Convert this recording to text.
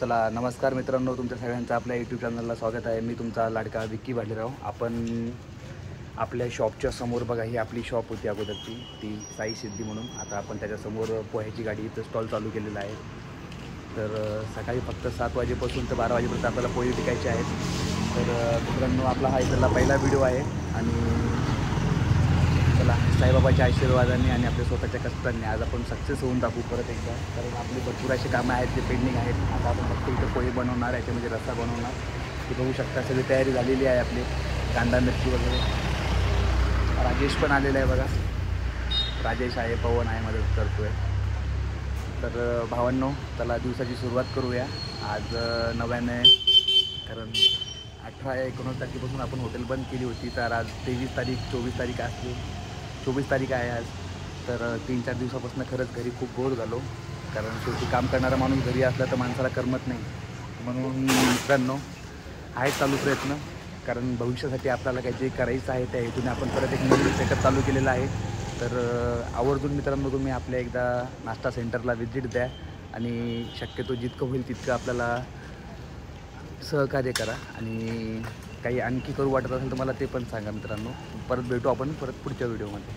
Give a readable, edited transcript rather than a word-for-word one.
चला नमस्कार मित्रांनो, तुमच्या सगळ्यांचं आपल्या यूट्यूब चॅनलला स्वागत आहे। मी तुमचा लाडका विक्की भालेराव। आपण आपल्या शॉपच्या समोर बघा, ही आपली शॉप होती अगोदरची, ती साई सिद्धी म्हणून। आता आपण त्याच्यासमोर पोह्याची गाडी इथं स्टॉल चालू केलेला आहे। तर सकाळी फक्त 7 वाजेपासून तर 12 वाजेपर्यंत आपल्याला पोहे विकायचे आहेत। तर मित्रांनो, आपला हा इथला पहिला व्हिडिओ आहे आणि चला साईबाबाच्या आशीर्वादाने आणि आपल्या स्वतःच्या कष्टांनी आज आपण सक्सेस होऊन टाकू परत एकदा। कारण आपली भरपूर असे कामं आहेत जे पेंडिंग आहेत। आता आपण फक्त इथं पोहे बनवणार, याच्यामध्ये रस्सा बनवणार। ते बघू शकता, सगळी तयारी झालेली आहे आपली, कांदा मिरची वगैरे। राजेश पण आलेला आहे बघा, राजेश आहे, पवन आहे, मदत करतो आहे। तर भावांनो, चला दिवसाची सुरुवात करूया आज नव्याने। कारण 18-19 तारखेपासून आपण हॉटेल बंद केली होती, तर आज 23 तारीख 24 तारीख असली, 24 तारीख आहे आज। तर 3-4 दिवसापासून खरंच घरी खूप बोर झालो, कारण शेवटी काम करणारा माणूस घरी असला तर माणसाला करमत नाही। म्हणून मित्रांनो, आहे चालू प्रयत्न, कारण भविष्यासाठी आपल्याला काहीतरी करायचं आहे, त्या हेतूने आपण परत एक नवीन सेटअप चालू केलेला आहे। तर आवर्जून मित्रांनो, तुम्ही आपल्या एकदा नाश्ता सेंटरला व्हिजिट द्या आणि शक्यतो जितकं होईल तितकं आपल्याला सहकार्य करा। आणि काही आणखी करू वाटत असेल तर मला ते पण सांगा मित्रांनो। परत भेटू आपण पुढच्या व्हिडिओमध्ये।